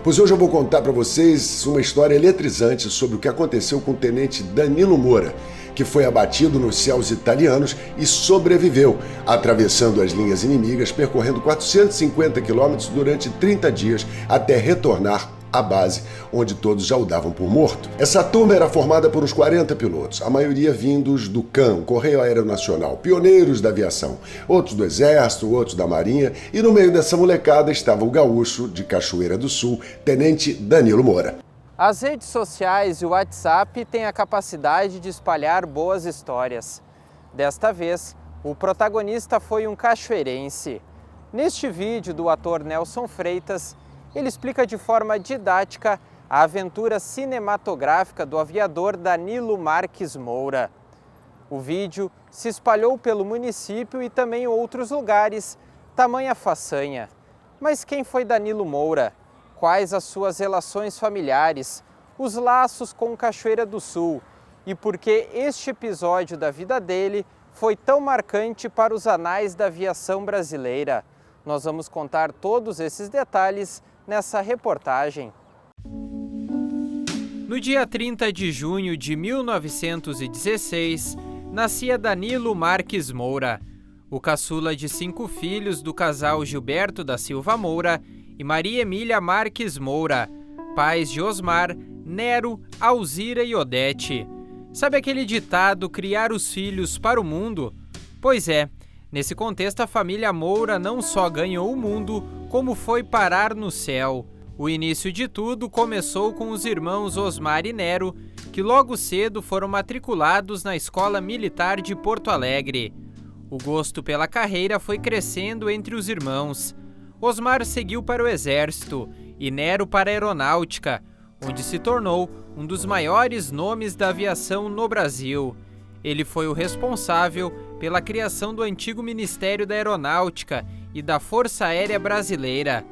Pois hoje eu vou contar para vocês uma história eletrizante sobre o que aconteceu com o tenente Danilo Moura, que foi abatido nos céus italianos e sobreviveu, atravessando as linhas inimigas, percorrendo 450 quilômetros durante 30 dias até retornar à base, onde todos já o davam por morto. Essa turma era formada por uns 40 pilotos, a maioria vindos do CAN, Correio Aeronacional, pioneiros da aviação, outros do Exército, outros da Marinha, e no meio dessa molecada estava o gaúcho de Cachoeira do Sul, tenente Danilo Moura. As redes sociais e o WhatsApp têm a capacidade de espalhar boas histórias. Desta vez, o protagonista foi um cachoeirense. Neste vídeo do ator Nelson Freitas, ele explica de forma didática a aventura cinematográfica do aviador Danilo Marques Moura. O vídeo se espalhou pelo município e também em outros lugares, tamanha façanha. Mas quem foi Danilo Moura? Quais as suas relações familiares, os laços com Cachoeira do Sul e por que este episódio da vida dele foi tão marcante para os anais da aviação brasileira? Nós vamos contar todos esses detalhes nessa reportagem. No dia 30 de junho de 1916, nascia Danilo Marques Moura, o caçula de 5 filhos do casal Gilberto da Silva Moura e Maria Emília Marques Moura, pais de Osmar, Nero, Alzira e Odete. Sabe aquele ditado, criar os filhos para o mundo? Pois é, nesse contexto a família Moura não só ganhou o mundo, como foi parar no céu. O início de tudo começou com os irmãos Osmar e Nero, que logo cedo foram matriculados na Escola Militar de Porto Alegre. O gosto pela carreira foi crescendo entre os irmãos. Osmar seguiu para o Exército e Nero para a Aeronáutica, onde se tornou um dos maiores nomes da aviação no Brasil. Ele foi o responsável pela criação do antigo Ministério da Aeronáutica e da Força Aérea Brasileira.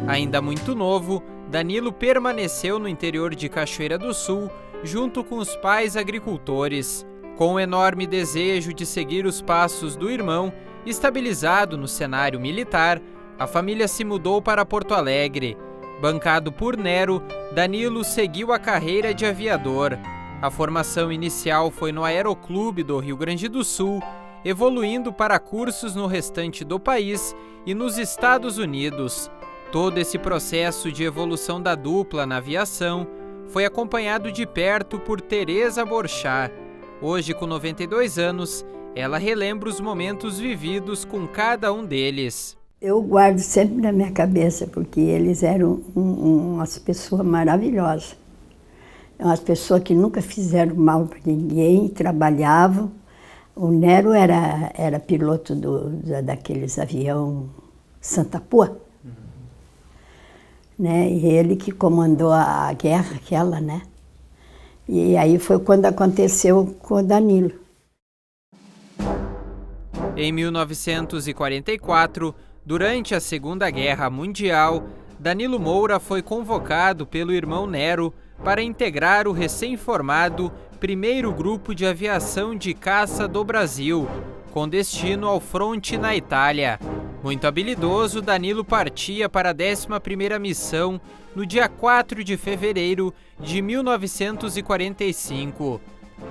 Ainda muito novo, Danilo permaneceu no interior de Cachoeira do Sul, junto com os pais agricultores. Com o enorme desejo de seguir os passos do irmão, estabilizado no cenário militar, a família se mudou para Porto Alegre. Bancado por Nero, Danilo seguiu a carreira de aviador. A formação inicial foi no Aeroclube do Rio Grande do Sul, evoluindo para cursos no restante do país e nos Estados Unidos. Todo esse processo de evolução da dupla na aviação foi acompanhado de perto por Teresa Borchá. Hoje, com 92 anos, ela relembra os momentos vividos com cada um deles. Eu guardo sempre na minha cabeça, porque eles eram umas pessoas maravilhosas. Umas pessoas que nunca fizeram mal para ninguém, trabalhavam. O Nero era piloto daqueles avião Santa Pua, né? E ele que comandou a guerra aquela, né? E aí foi quando aconteceu com o Danilo. Em 1944, durante a Segunda Guerra Mundial, Danilo Moura foi convocado pelo irmão Nero para integrar o recém-formado primeiro grupo de aviação de caça do Brasil, com destino ao fronte na Itália. Muito habilidoso, Danilo partia para a 11ª missão no dia 4 de fevereiro de 1945.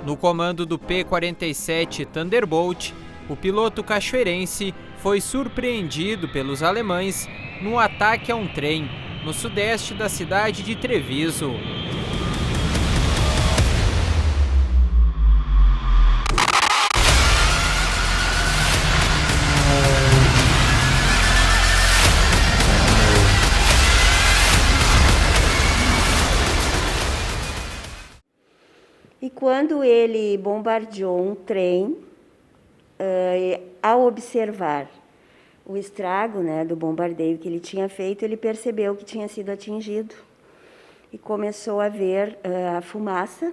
No comando do P-47 Thunderbolt, o piloto cachoeirense foi surpreendido pelos alemães num ataque a um trem no sudeste da cidade de Treviso. E quando ele bombardeou um trem, ao observar o estrago, né, do bombardeio que ele tinha feito, ele percebeu que tinha sido atingido e começou a ver a fumaça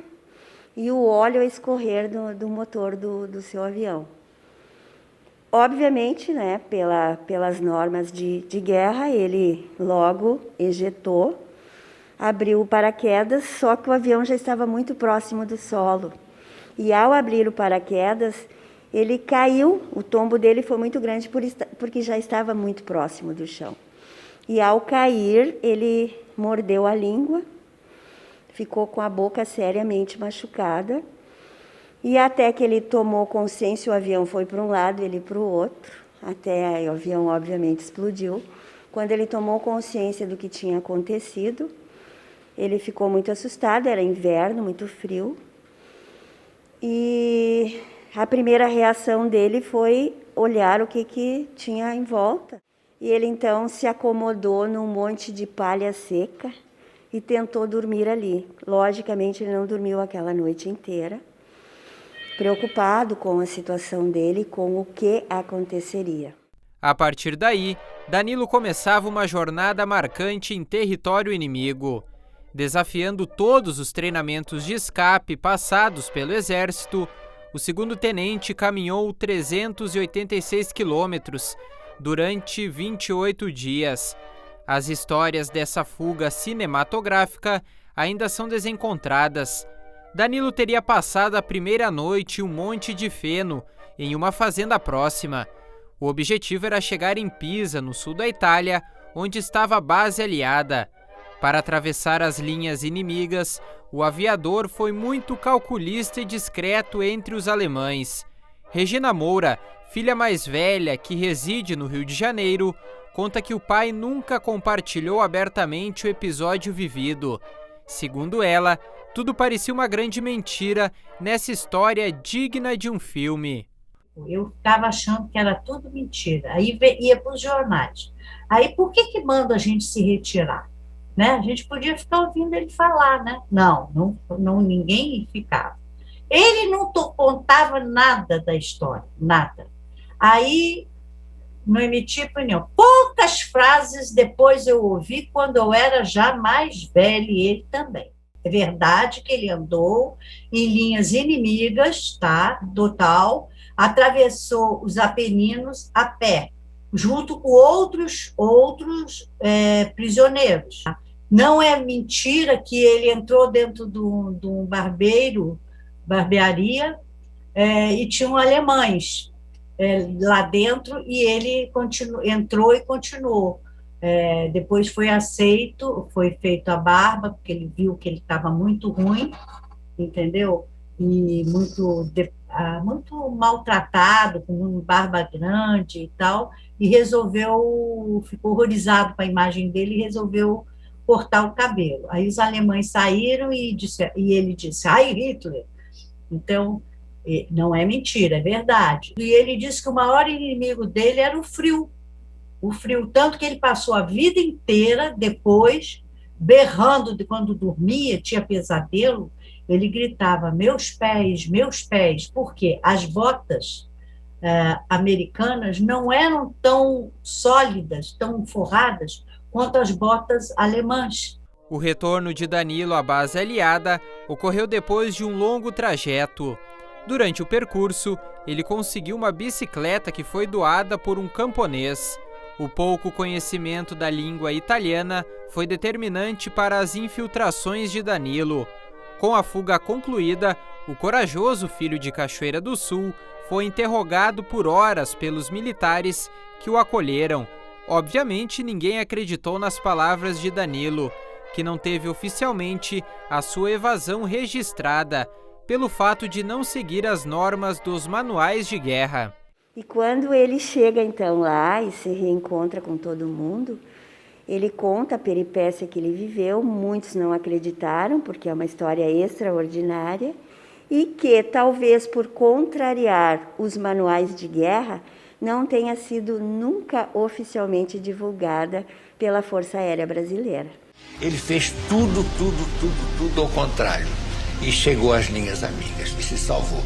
e o óleo a escorrer do motor do seu avião. Obviamente, né, pelas normas de guerra, ele logo ejetou, abriu o paraquedas, só que o avião já estava muito próximo do solo. E ao abrir o paraquedas, ele caiu, o tombo dele foi muito grande porque já estava muito próximo do chão. E ao cair, ele mordeu a língua, ficou com a boca seriamente machucada. E até que ele tomou consciência, o avião foi para um lado, ele para o outro. Até o avião, obviamente, explodiu. Quando ele tomou consciência do que tinha acontecido, ele ficou muito assustado, era inverno, muito frio. E a primeira reação dele foi olhar o que tinha em volta. E ele então se acomodou num monte de palha seca e tentou dormir ali. Logicamente, ele não dormiu aquela noite inteira, preocupado com a situação dele, com o que aconteceria. A partir daí, Danilo começava uma jornada marcante em território inimigo. Desafiando todos os treinamentos de escape passados pelo Exército, o segundo-tenente caminhou 386 quilômetros durante 28 dias. As histórias dessa fuga cinematográfica ainda são desencontradas. Danilo teria passado a primeira noite em um monte de feno, em uma fazenda próxima. O objetivo era chegar em Pisa, no sul da Itália, onde estava a base aliada. Para atravessar as linhas inimigas, o aviador foi muito calculista e discreto entre os alemães. Regina Moura, filha mais velha que reside no Rio de Janeiro, conta que o pai nunca compartilhou abertamente o episódio vivido. Segundo ela, tudo parecia uma grande mentira nessa história digna de um filme. Eu estava achando que era tudo mentira. Aí ia para os jornais. Aí por que manda a gente se retirar? Né? A gente podia ficar ouvindo ele falar, né? Não, ninguém ficava. Ele não contava nada da história, nada. Aí não emitia opinião. Poucas frases depois eu ouvi quando eu era já mais velho, e ele também. É verdade que ele andou em linhas inimigas, tá? Total, atravessou os Apeninos a pé, junto com outros prisioneiros. Não é mentira que ele entrou dentro de um barbearia, e tinham alemães lá dentro, e ele entrou e continuou. Depois foi aceito, foi feito a barba, porque ele viu que ele estava muito ruim, entendeu? E muito maltratado, com uma barba grande e tal, e ficou horrorizado com a imagem dele e resolveu cortar o cabelo. Aí os alemães saíram e ele disse, ai, Hitler. Então, não é mentira, é verdade. E ele disse que o maior inimigo dele era o frio, tanto que ele passou a vida inteira depois, berrando, quando dormia, tinha pesadelo, ele gritava, meus pés, porque as botas americanas não eram tão sólidas, tão forradas, quanto as botas alemãs. O retorno de Danilo à base aliada ocorreu depois de um longo trajeto. Durante o percurso, ele conseguiu uma bicicleta que foi doada por um camponês. O pouco conhecimento da língua italiana foi determinante para as infiltrações de Danilo. Com a fuga concluída, o corajoso filho de Cachoeira do Sul foi interrogado por horas pelos militares que o acolheram. Obviamente, ninguém acreditou nas palavras de Danilo, que não teve oficialmente a sua evasão registrada pelo fato de não seguir as normas dos manuais de guerra. E quando ele chega então lá e se reencontra com todo mundo, ele conta a peripécia que ele viveu, muitos não acreditaram, porque é uma história extraordinária, e que talvez por contrariar os manuais de guerra, não tenha sido nunca oficialmente divulgada pela Força Aérea Brasileira. Ele fez tudo ao contrário e chegou às linhas amigas e se salvou.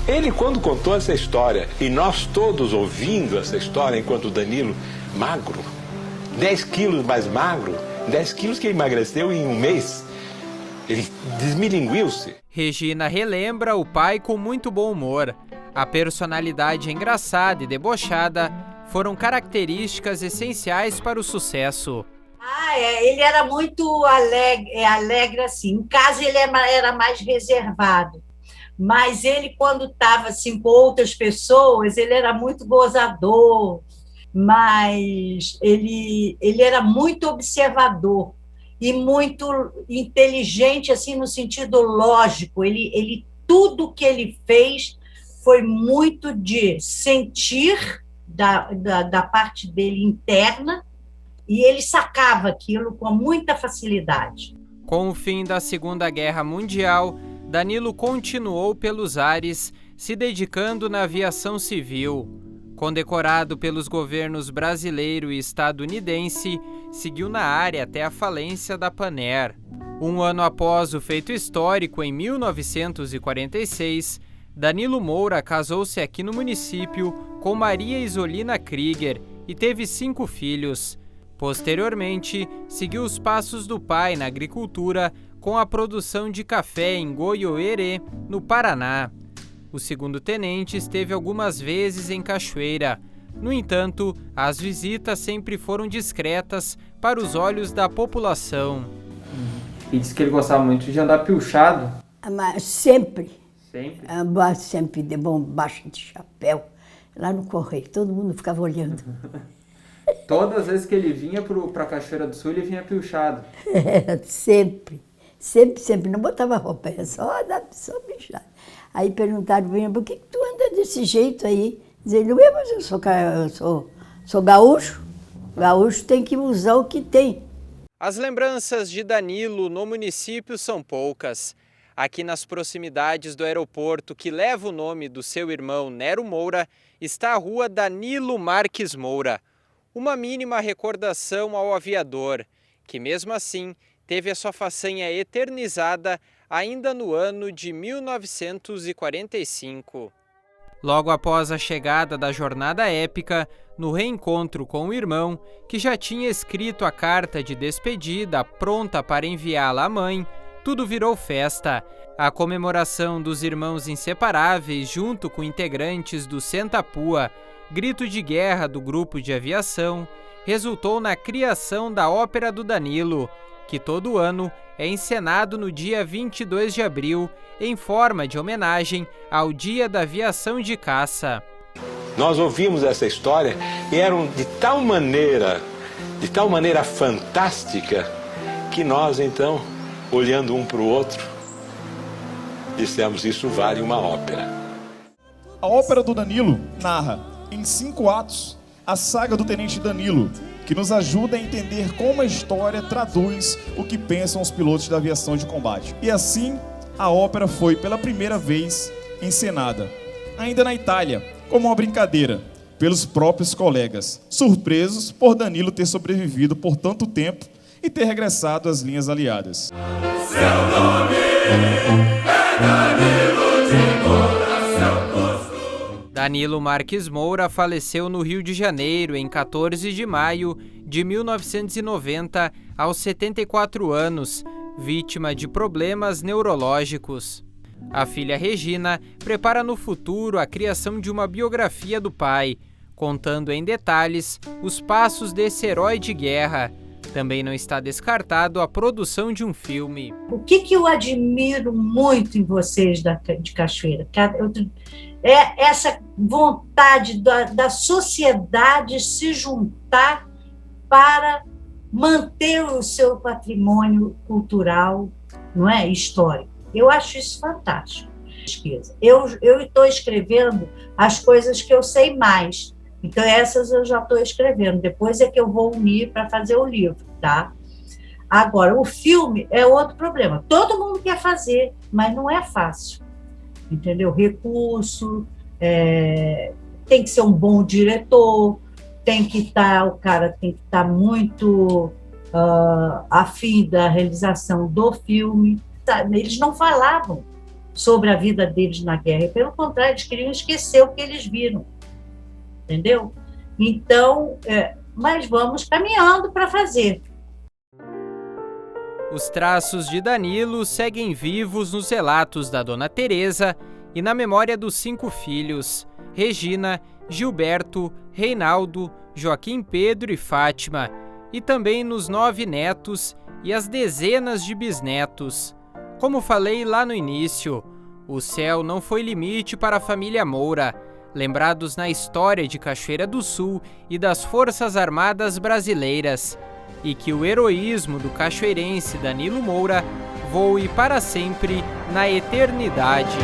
Ele, quando contou essa história, e nós todos ouvindo essa história, enquanto Danilo, magro, 10 quilos mais magro, 10 quilos que emagreceu em um mês, ele desmilinguiu-se. Regina relembra o pai com muito bom humor. A personalidade engraçada e debochada foram características essenciais para o sucesso. Ele era muito alegre assim. Em casa ele era mais reservado. Mas ele, quando estava assim, com outras pessoas, ele era muito gozador, mas ele era muito observador e muito inteligente, assim, no sentido lógico. Tudo que ele fez foi muito de sentir da parte dele interna, e ele sacava aquilo com muita facilidade. Com o fim da Segunda Guerra Mundial, Danilo continuou pelos ares, se dedicando na aviação civil. Condecorado pelos governos brasileiro e estadunidense, seguiu na área até a falência da Panair. Um ano após o feito histórico, em 1946, Danilo Moura casou-se aqui no município com Maria Isolina Krieger e teve 5 filhos. Posteriormente, seguiu os passos do pai na agricultura com a produção de café em Goiôerê, no Paraná. O segundo-tenente esteve algumas vezes em Cachoeira. No entanto, as visitas sempre foram discretas para os olhos da população. E disse que ele gostava muito de andar pilchado. Mas sempre. Sempre? Sempre de bombacha, de chapéu. Lá no correio, todo mundo ficava olhando. Todas as vezes que ele vinha para Cachoeira do Sul, ele vinha pilchado. Sempre. Sempre. Não botava roupa, era só pilchado. Aí perguntaram para mim, por que tu anda desse jeito aí? Dizendo, mas eu sou gaúcho. Gaúcho tem que usar o que tem. As lembranças de Danilo no município são poucas. Aqui nas proximidades do aeroporto que leva o nome do seu irmão Nero Moura, está a rua Danilo Marques Moura. Uma mínima recordação ao aviador, que mesmo assim teve a sua façanha eternizada ainda no ano de 1945. Logo após a chegada da jornada épica, no reencontro com o irmão, que já tinha escrito a carta de despedida pronta para enviá-la à mãe, tudo virou festa. A comemoração dos irmãos inseparáveis, junto com integrantes do Sentapua, grito de guerra do grupo de aviação, resultou na criação da Ópera do Danilo, que todo ano é encenado no dia 22 de abril, em forma de homenagem ao Dia da Aviação de Caça. Nós ouvimos essa história e eram de tal maneira fantástica, que nós então, olhando um para o outro, dissemos, isso vale uma ópera. A Ópera do Danilo narra, em 5 atos, a saga do Tenente Danilo, que nos ajuda a entender como a história traduz o que pensam os pilotos da aviação de combate. E assim, a ópera foi pela primeira vez encenada, ainda na Itália, como uma brincadeira, pelos próprios colegas, surpresos por Danilo ter sobrevivido por tanto tempo e ter regressado às linhas aliadas. Seu nome é Danilo de Moura. Danilo Marques Moura faleceu no Rio de Janeiro em 14 de maio de 1990, aos 74 anos, vítima de problemas neurológicos. A filha Regina prepara no futuro a criação de uma biografia do pai, contando em detalhes os passos desse herói de guerra. Também não está descartado a produção de um filme. O que eu admiro muito em vocês de Cachoeira é essa vontade da sociedade se juntar para manter o seu patrimônio cultural, não é, histórico. Eu acho isso fantástico. Eu estou escrevendo as coisas que eu sei mais. Então, essas eu já estou escrevendo. Depois é que eu vou unir para fazer o livro, tá? Agora, o filme é outro problema. Todo mundo quer fazer, mas não é fácil. Entendeu? Recurso, tem que ser um bom diretor, o cara tem que estar muito afim da realização do filme. Eles não falavam sobre a vida deles na guerra, pelo contrário, eles queriam esquecer o que eles viram. Entendeu? Então, mas vamos caminhando para fazer. Os traços de Danilo seguem vivos nos relatos da Dona Teresa e na memória dos 5 filhos, Regina, Gilberto, Reinaldo, Joaquim Pedro e Fátima, e também nos 9 netos e as dezenas de bisnetos. Como falei lá no início, O céu não foi limite para a família Moura, lembrados na história de Cachoeira do Sul e das Forças Armadas Brasileiras, e que o heroísmo do cachoeirense Danilo Moura voe para sempre na eternidade.